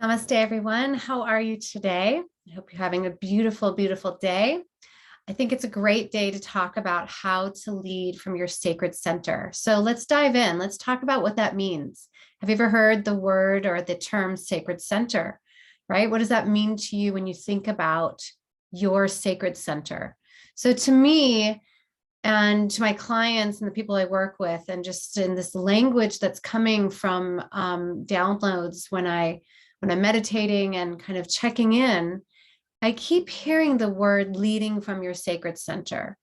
Namaste, everyone. How are you today? I hope you're having a beautiful, beautiful day. I think it's a great day to talk about how to lead from your sacred center. So let's dive in. Let's talk about what that means. Have you ever heard the word or the term sacred center, right? What does that mean to you when you think about your sacred center? So to me, and to my clients and the people I work with, and just in this language that's coming from downloads when I'm meditating and kind of checking in, I keep hearing the word leading from your sacred center.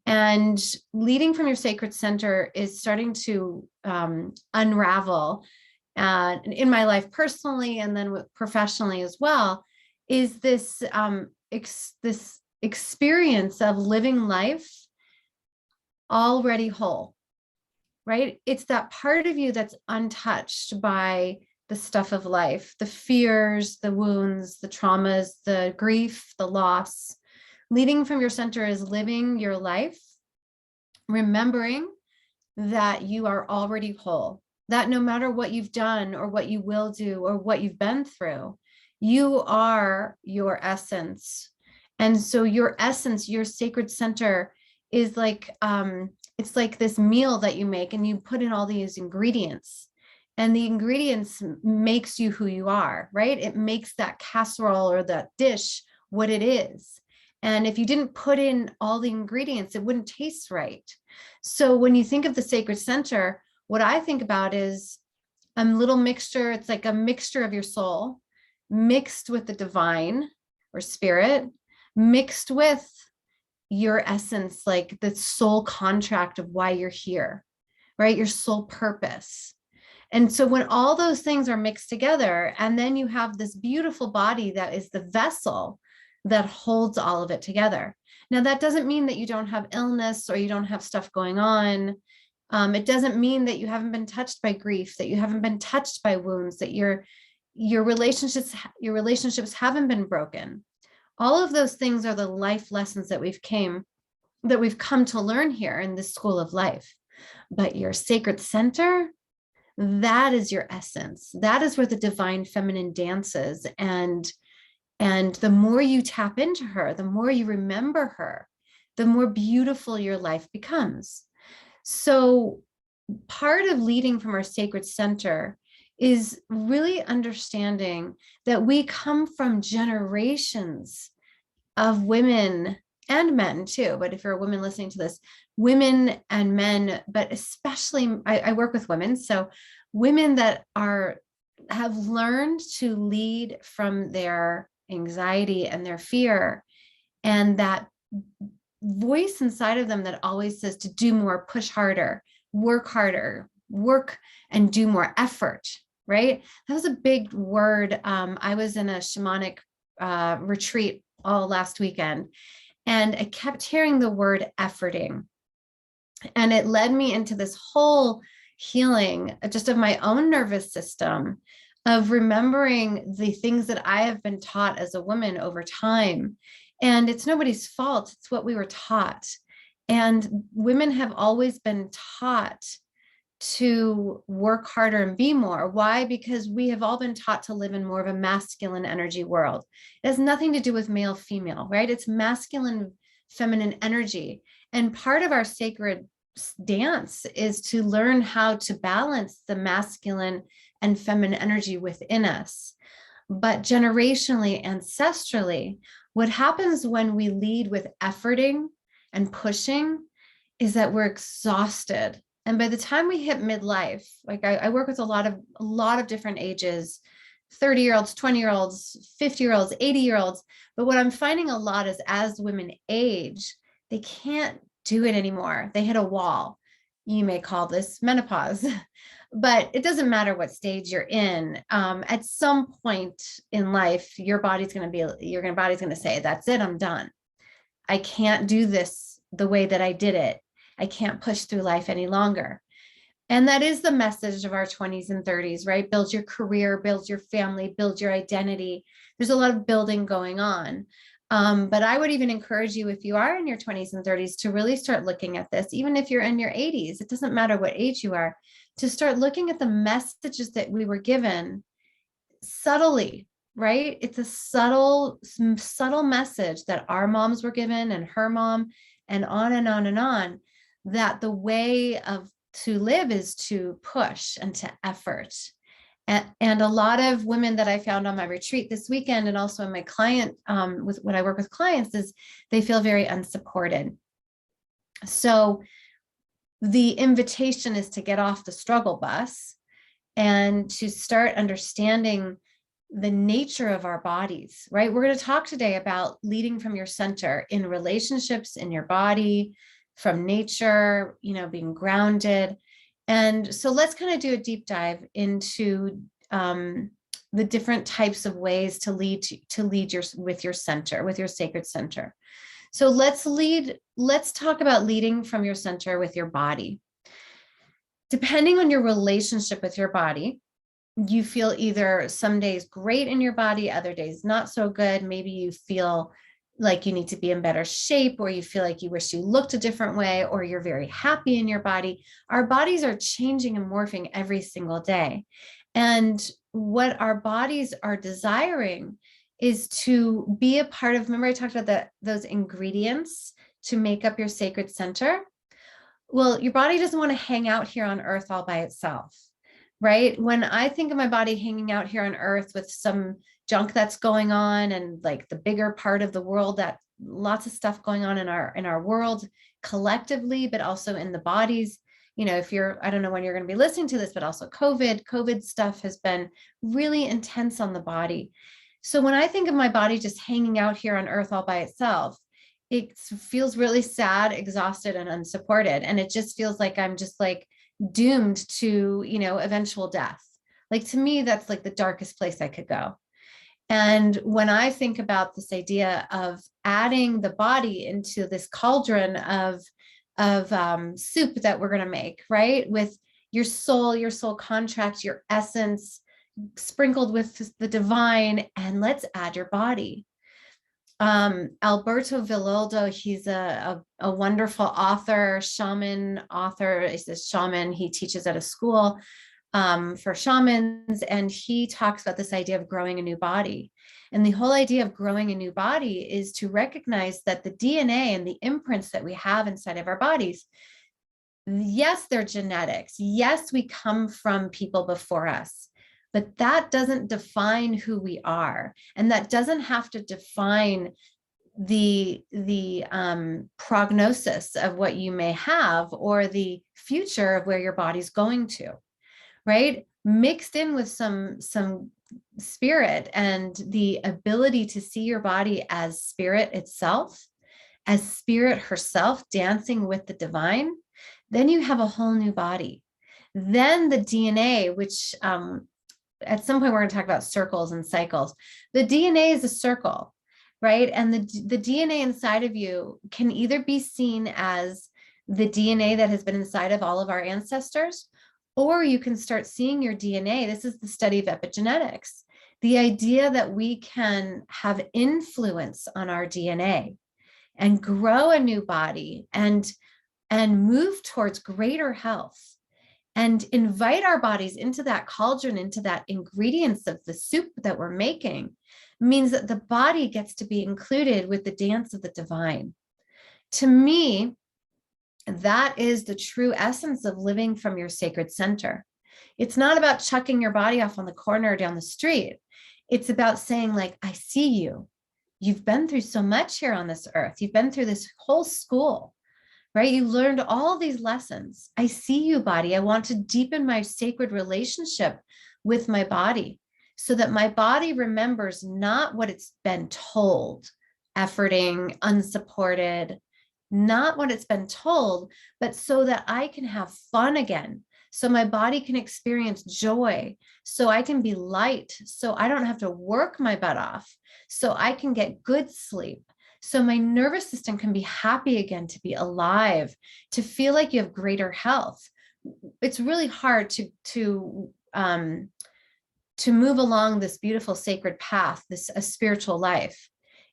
And leading from your sacred center is starting to unravel in my life personally, and then professionally as well, is this experience of living life already whole, right? It's that part of you that's untouched by the stuff of life, the fears, the wounds, the traumas, the grief, the loss. Leading from your center is living your life, remembering that you are already whole, that no matter what you've done or what you will do or what you've been through, you are your essence. And so your essence, your sacred center is like, it's like this meal that you make and you put in all these ingredients, and the ingredients makes you who you are, right? It makes that casserole or that dish what it is. And if you didn't put in all the ingredients, it wouldn't taste right. So when you think of the sacred center, what I think about is a little mixture. It's like a mixture of your soul mixed with the divine or spirit, mixed with your essence, like the soul contract of why you're here, right? Your soul purpose. And so when all those things are mixed together, and then you have this beautiful body that is the vessel that holds all of it together. Now, that doesn't mean that you don't have illness or you don't have stuff going on. It doesn't mean that you haven't been touched by grief, that you haven't been touched by wounds, that your relationships haven't been broken. All of those things are the life lessons that we've come to learn here in this school of life. But your sacred center, that is your essence. That is where the divine feminine dances. And the more you tap into her, the more you remember her, the more beautiful your life becomes. So part of leading from our sacred center is really understanding that we come from generations of women and men too. But if you're a woman listening to this, women and men, but especially I work with women. So women that have learned to lead from their anxiety and their fear, and that voice inside of them that always says to do more, push harder, work and do more effort, right? That was a big word. I was in a shamanic retreat all last weekend, and I kept hearing the word efforting. And it led me into this whole healing just of my own nervous system, of remembering the things that I have been taught as a woman over time. And it's nobody's fault. It's what we were taught. And women have always been taught to work harder and be more. Why? Because we have all been taught to live in more of a masculine energy world. It has nothing to do with male, female, right? It's masculine, feminine energy. And part of our sacred dance is to learn how to balance the masculine and feminine energy within us. But generationally, ancestrally, what happens when we lead with efforting and pushing is that we're exhausted. And by the time we hit midlife, like I work with a lot of different ages, 30-year-olds, 20-year-olds, 50-year-olds, 80-year-olds. But what I'm finding a lot is as women age, they can't do it anymore. They hit a wall. You may call this menopause, but it doesn't matter what stage you're in. At some point in life, your body's going to say, that's it, I'm done. I can't do this the way that I did it. I can't push through life any longer. And that is the message of our 20s and 30s, right? Build your career, build your family, build your identity. There's a lot of building going on. But I would even encourage you, if you are in your 20s and 30s, to really start looking at this. Even if you're in your 80s, it doesn't matter what age you are, to start looking at the messages that we were given subtly, right? It's a subtle message that our moms were given and her mom and on and on and on, that the way of to live is to push and to effort. And a lot of women that I found on my retreat this weekend and also in my client, with when I work with clients, is they feel very unsupported. So the invitation is to get off the struggle bus and to start understanding the nature of our bodies, right? We're going to talk today about leading from your center in relationships, in your body, from nature, being grounded. And so let's kind of do a deep dive into the different types of ways to lead with your center, with your sacred center. So let's talk about leading from your center with your body. Depending on your relationship with your body, you feel either some days great in your body, other days not so good. Maybe you feel like you need to be in better shape, or you feel like you wish you looked a different way, or you're very happy in your body. Our bodies are changing and morphing every single day. And what our bodies are desiring is to be a part of, remember I talked about those ingredients to make up your sacred center? Well, your body doesn't want to hang out here on earth all by itself, right? When I think of my body hanging out here on earth with some junk that's going on, and like the bigger part of the world, that lots of stuff going on in our world collectively, but also in the bodies. If I don't know when you're going to be listening to this, but also COVID stuff has been really intense on the body. So when I think of my body just hanging out here on earth all by itself, it feels really sad, exhausted, and unsupported. And it just feels like I'm just like doomed to, eventual death. Like, to me, that's like the darkest place I could go. And when I think about this idea of adding the body into this cauldron of soup that we're going to make, right? With your soul contract, your essence sprinkled with the divine, and let's add your body. Alberto Villoldo, he's a wonderful author, shaman author. He's a shaman. He teaches at a school for shamans, and he talks about this idea of growing a new body. And the whole idea of growing a new body is to recognize that the DNA and the imprints that we have inside of our bodies, yes, they're genetics. Yes, we come from people before us. But that doesn't define who we are. And that doesn't have to define the prognosis of what you may have, or the future of where your body's going to, right? Mixed in with some spirit and the ability to see your body as spirit itself, as spirit herself dancing with the divine, then you have a whole new body. Then the DNA, which at some point we're going to talk about circles and cycles. The DNA is a circle, right? And the DNA inside of you can either be seen as the DNA that has been inside of all of our ancestors, or you can start seeing your DNA. This is the study of epigenetics. The idea that we can have influence on our DNA and grow a new body and move towards greater health, and invite our bodies into that cauldron, into that ingredients of the soup that we're making, means that the body gets to be included with the dance of the divine. To me, that is the true essence of living from your sacred center. It's not about chucking your body off on the corner or down the street. It's about saying, like, I see you. You've been through so much here on this earth. You've been through this whole school, right? You learned all these lessons. I see you, body. I want to deepen my sacred relationship with my body so that my body remembers not what it's been told, efforting, unsupported, not what it's been told, but so that I can have fun again. So my body can experience joy, so I can be light, so I don't have to work my butt off, so I can get good sleep, so my nervous system can be happy again, to be alive, to feel like you have greater health. It's really hard to move along this beautiful sacred path, a spiritual life,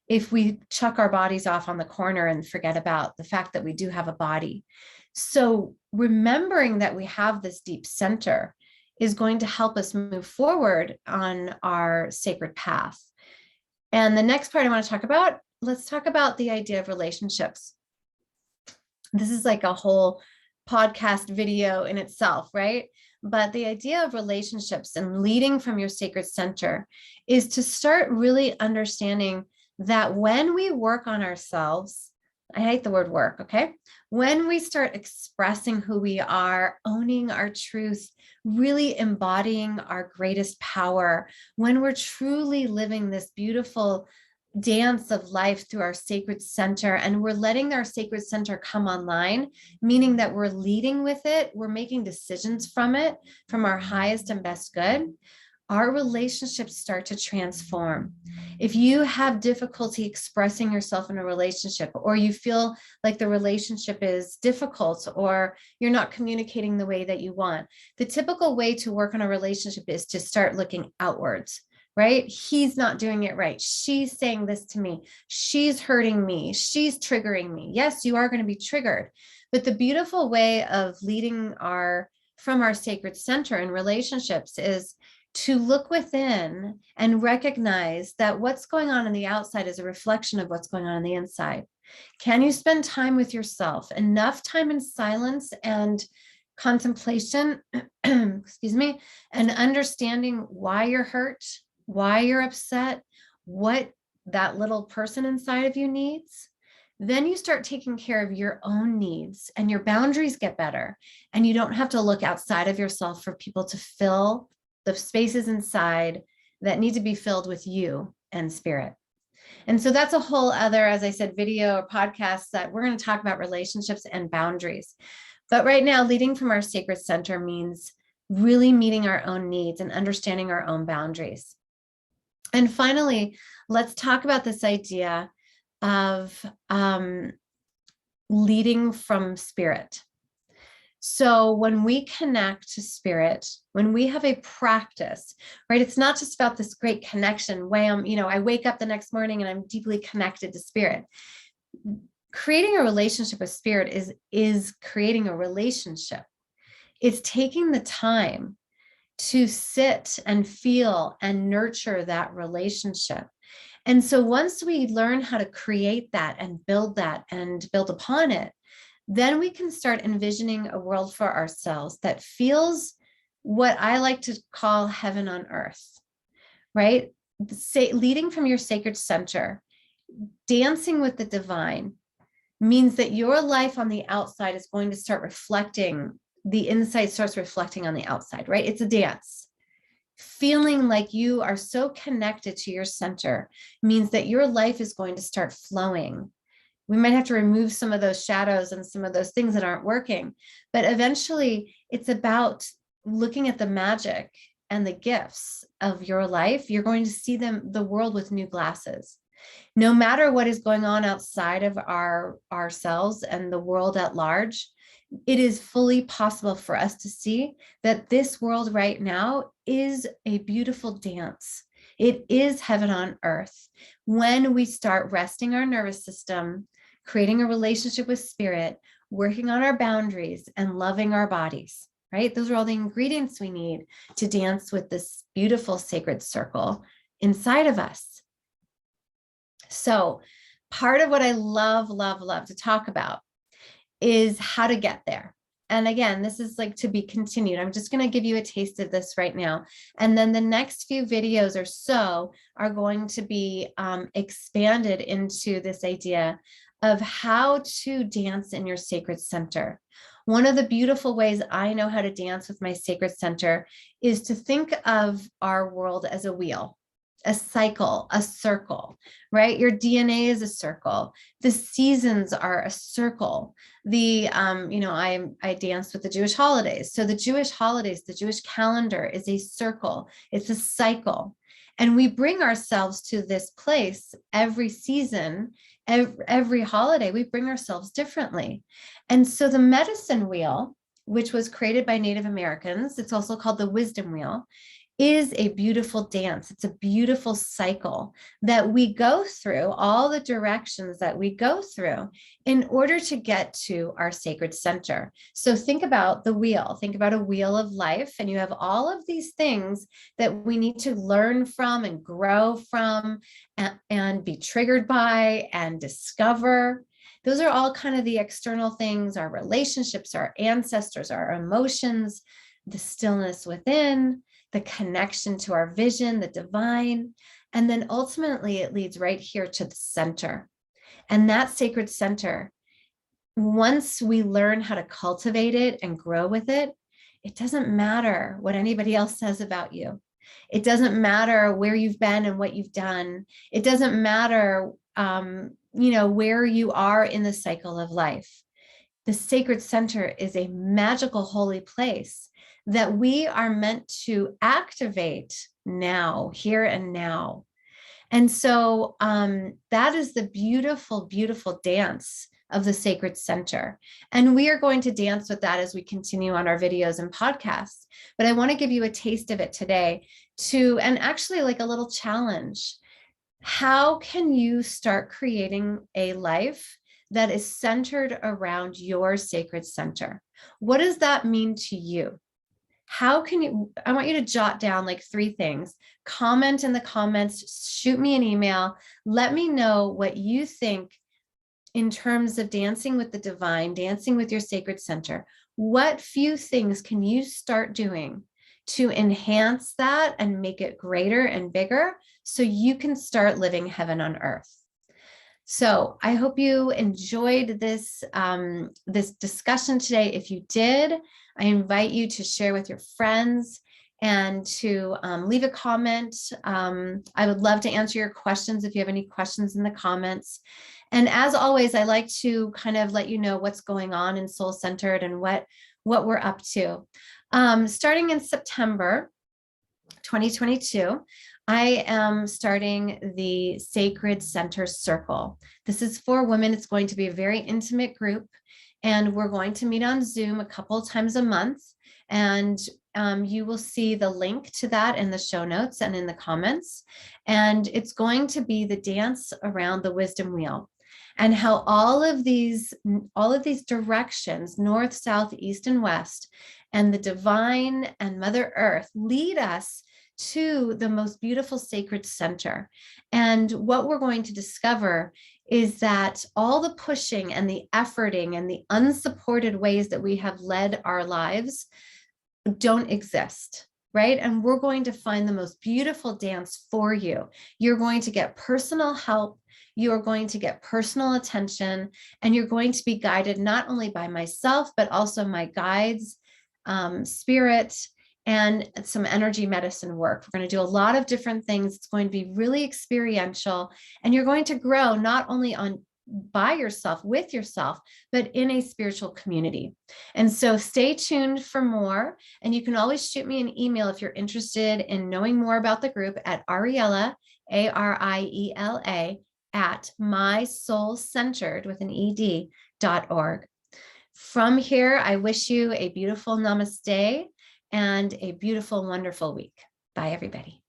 if we chuck our bodies off on the corner and forget about the fact that we do have a body. So remembering that we have this deep center is going to help us move forward on our sacred path. And the next part I want to talk about, let's talk about the idea of relationships. This is like a whole podcast video in itself, right? But the idea of relationships and leading from your sacred center is to start really understanding that when we work on ourselves, I hate the word work, okay? When we start expressing who we are, owning our truth, really embodying our greatest power, when we're truly living this beautiful dance of life through our sacred center, and we're letting our sacred center come online, meaning that we're leading with it, we're making decisions from it, from our highest and best good, our relationships start to transform. If you have difficulty expressing yourself in a relationship, or you feel like the relationship is difficult, or you're not communicating the way that you want, the typical way to work on a relationship is to start looking outwards. Right? He's not doing it right. She's saying this to me. She's hurting me. She's triggering me. Yes, you are going to be triggered. But the beautiful way of leading from our sacred center in relationships is to look within and recognize that what's going on the outside is a reflection of what's going on the inside. Can you spend time with yourself, enough time in silence and contemplation, excuse me, and understanding why you're hurt, why you're upset, what that little person inside of you needs? Then you start taking care of your own needs, and your boundaries get better, and you don't have to look outside of yourself for people to fill the spaces inside that need to be filled with you and spirit. And so that's a whole other, as I said, video or podcast that we're going to talk about relationships and boundaries. But right now, leading from our sacred center means really meeting our own needs and understanding our own boundaries. And finally, let's talk about this idea of leading from spirit. So when we connect to spirit, when we have a practice, right, it's not just about this great connection, wham, I wake up the next morning and I'm deeply connected to spirit. Creating a relationship with spirit is creating a relationship. It's taking the time to sit and feel and nurture that relationship. And so once we learn how to create that and build upon it, then we can start envisioning a world for ourselves that feels what I like to call heaven on earth, right? Leading from your sacred center, dancing with the divine, means that your life on the outside is going to start reflecting, the inside starts reflecting on the outside, right? It's a dance. Feeling like you are so connected to your center means that your life is going to start flowing. We might have to remove some of those shadows and some of those things that aren't working, but eventually it's about looking at the magic and the gifts of your life. You're going to see the world with new glasses. No matter what is going on outside of ourselves and the world at large, it is fully possible for us to see that this world right now is a beautiful dance. It is heaven on earth. When we start resting our nervous system, creating a relationship with spirit, working on our boundaries, and loving our bodies, right? Those are all the ingredients we need to dance with this beautiful sacred circle inside of us. So part of what I love to talk about is how to get there. And again, this is like to be continued. I'm just going to give you a taste of this right now. And then the next few videos or so are going to be expanded into this idea of how to dance in your sacred center. One of the beautiful ways I know how to dance with my sacred center is to think of our world as a wheel, a cycle, a circle, right? Your DNA is a circle. The seasons are a circle. I dance with the Jewish holidays. So the Jewish holidays, the Jewish calendar is a circle. It's a cycle. And we bring ourselves to this place every season, every holiday, we bring ourselves differently. And so the medicine wheel, which was created by Native Americans, it's also called the wisdom wheel, is a beautiful dance. It's a beautiful cycle that we go through, all the directions that we go through in order to get to our sacred center. So think about the wheel, think about a wheel of life, and you have all of these things that we need to learn from and grow from and be triggered by and discover. Those are all kind of the external things, our relationships, our ancestors, our emotions, the stillness within, the connection to our vision, the divine. And then ultimately it leads right here to the center. And that sacred center, once we learn how to cultivate it and grow with it, it doesn't matter what anybody else says about you. It doesn't matter where you've been and what you've done. It doesn't matter, where you are in the cycle of life. The sacred center is a magical, holy place that we are meant to activate now, here and now. And so that is the beautiful, beautiful dance of the sacred center. And we are going to dance with that as we continue on our videos and podcasts. But I want to give you a taste of it today and actually like a little challenge. How can you start creating a life that is centered around your sacred center? What does that mean to you? How can you, I want you to jot down like 3 things, comment in the comments, shoot me an email, let me know what you think in terms of dancing with the divine, dancing with your sacred center. What few things can you start doing to enhance that and make it greater and bigger so you can start living heaven on earth? So I hope you enjoyed this, this discussion today. If you did, I invite you to share with your friends and to leave a comment. I would love to answer your questions if you have any questions in the comments. And as always, I like to kind of let you know what's going on in Soul Centered and what we're up to. Starting in September 2022, I am starting the Sacred Center Circle. This is for women. It's going to be a very intimate group, and we're going to meet on Zoom a couple of times a month. And you will see the link to that in the show notes and in the comments. And it's going to be the dance around the wisdom wheel, and how all of these directions, north, south, east, and west, and the divine and Mother Earth lead us to the most beautiful sacred center. And what we're going to discover is that all the pushing and the efforting and the unsupported ways that we have led our lives don't exist, right? And we're going to find the most beautiful dance for you. You're going to get personal help. You're going to get personal attention, and you're going to be guided not only by myself, but also my guides, spirit, and some energy medicine work. We're going to do a lot of different things. It's going to be really experiential, and you're going to grow not only by yourself, with yourself, but in a spiritual community. And so stay tuned for more. And you can always shoot me an email if you're interested in knowing more about the group at Ariella, ARIELA, at mysoulcentered with an ED.org. From here, I wish you a beautiful namaste and a beautiful, wonderful week. Bye, everybody.